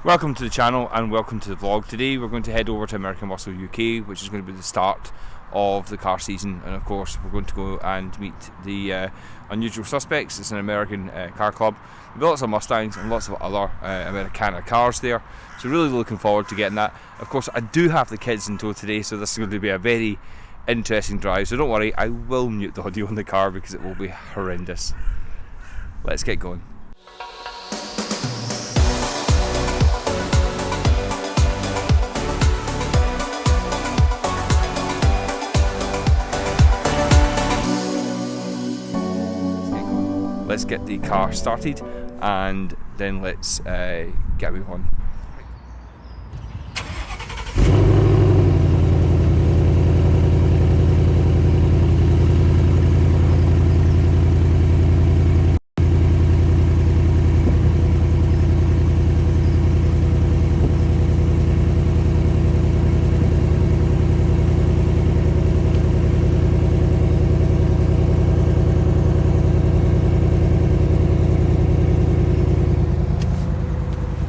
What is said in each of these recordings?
Welcome to the channel and welcome to the vlog. Today we're going to head over to American Muscle UK, which is going to be the start of the car season, and of course we're going to go and meet the Unusual Suspects. It's an American car club with lots of Mustangs and lots of other Americana cars there, so really looking forward to getting that. Of course I do have the kids in tow today, so this is going to be a very interesting drive, so don't worry, I will mute the audio in the car because it will be horrendous. Let's get going. Let's get the car started and then let's get a move on.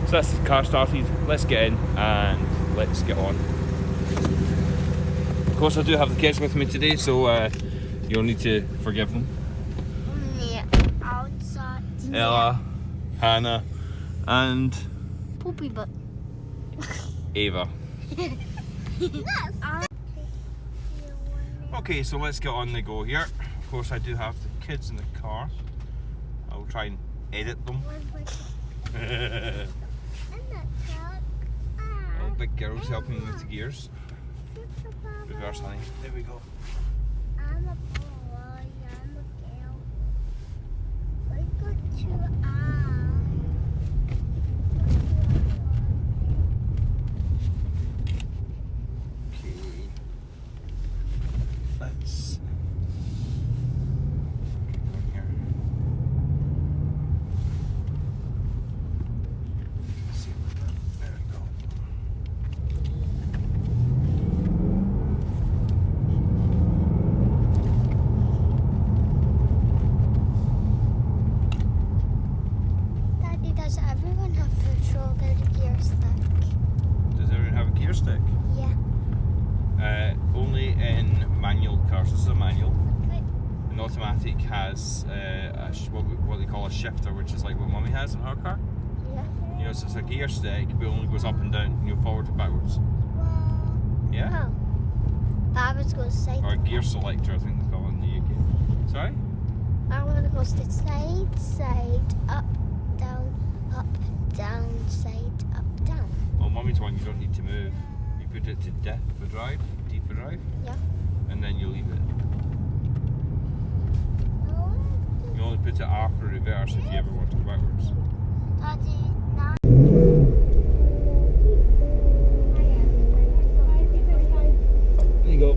So that's the car started, let's get in and let's get on. Of course I do have the kids with me today, so you'll need to forgive them. Yeah, outside. Ella, Hannah and Poopy butt. Ava. Okay, so let's get on the go here. Of course I do have the kids in the car. I will try and edit them. Oh, big girl's helping me with the gears. Reverse, honey. There we go. I'm a boy, I'm a girl. We got 2 eyes. Okay. Let's get going here. Let's see what that. There we go. Daddy, does everyone have petrol and a gear stick? Does everyone have a gear stick? Yeah. Only in manual cars. This is a manual. Okay. An automatic has what they call a shifter, which is like what Mummy has in her car. Yeah. You know, so it's a gear stick, but it only goes up and down, you know, forward and backwards. Yeah? Oh. Baba's going to say. Or a gear selector, I think they call it in the UK. Sorry? I want to go to side, up, down, side, up, down. Well, Mummy's one you don't need to move. You put it to D for drive, D for drive, Yeah. and then you leave it. You only put it R for reverse if you ever want to go backwards. Daddy, now. There you go.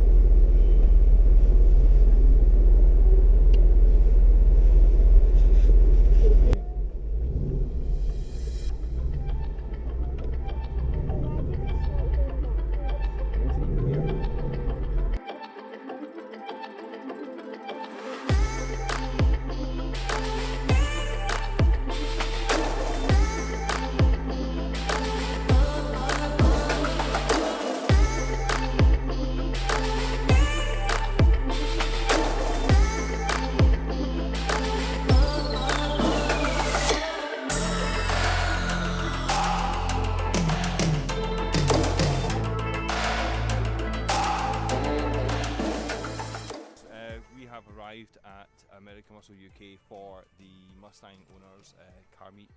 We have arrived at American Muscle UK for the Mustang owners car meet.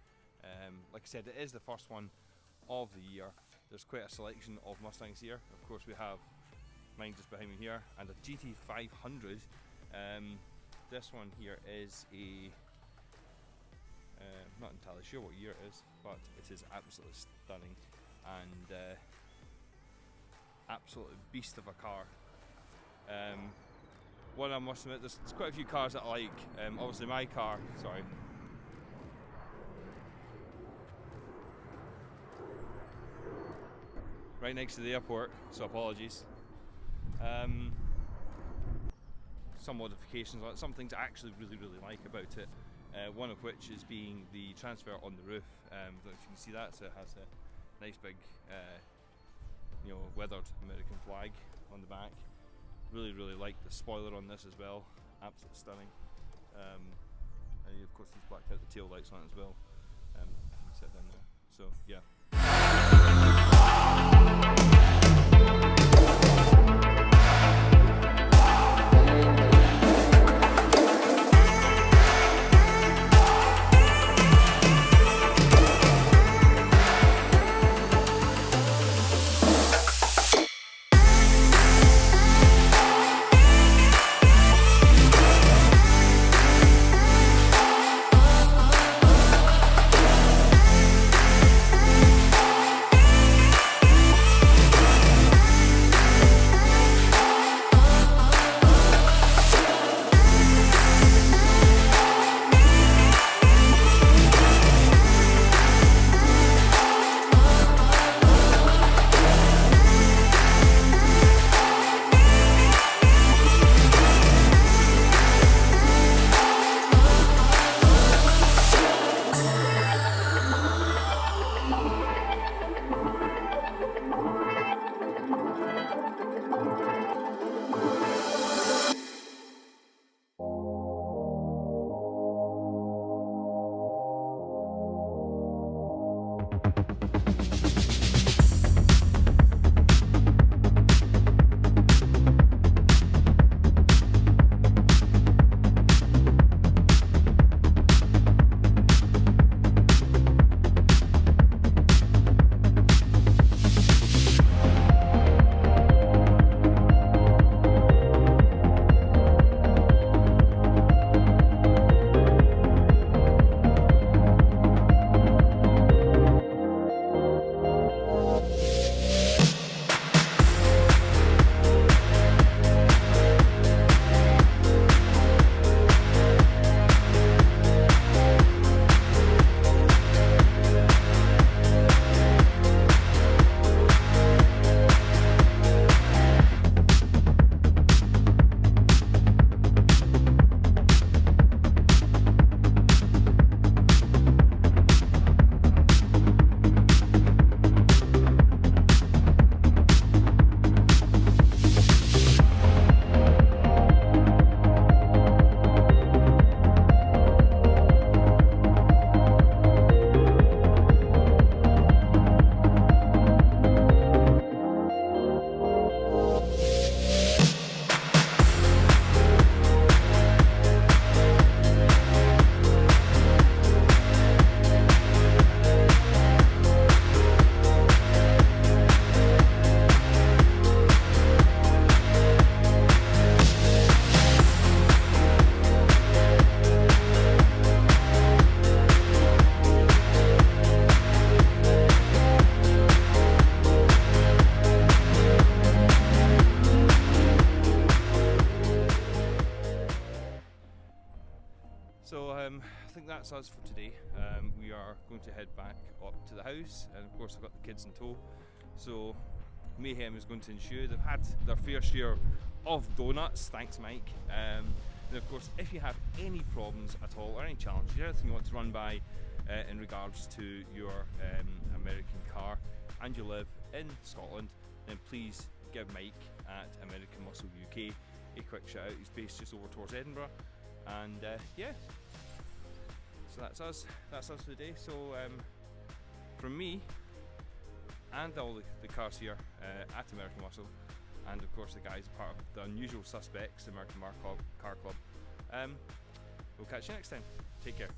Like I said, it is the first one of the year. There's quite a selection of Mustangs here. Of course we have mine just behind me here and a GT500. This one here is a not entirely sure what year it is, but it is absolutely stunning and absolute beast of a car. One I must admit, there's quite a few cars that I like. Obviously my car, sorry. Right next to the airport, so apologies. Some modifications, some things I actually really like about it. One of which is being the transfer on the roof. I don't know if you can see that, so it has nice big weathered American flag on the back. Really like the spoiler on this as well, absolutely stunning. And of course he's blacked out the tail lights on it as well. Sit down there. So yeah. So I think that's us for today. We are going to head back up to the house, and of course I've got the kids in tow. So mayhem is going to ensue. They've had their fair share of donuts, thanks Mike. And of course, if you have any problems at all or any challenges, anything you want to run by in regards to your American car, and you live in Scotland, then please give Mike at American Muscle UK a quick shout out. He's based just over towards Edinburgh, and yeah, so that's us for the day. So from me and all the cars here at American Muscle, and of course the guys part of the Unusual Suspects, the American Car Club, we'll catch you next time. Take care.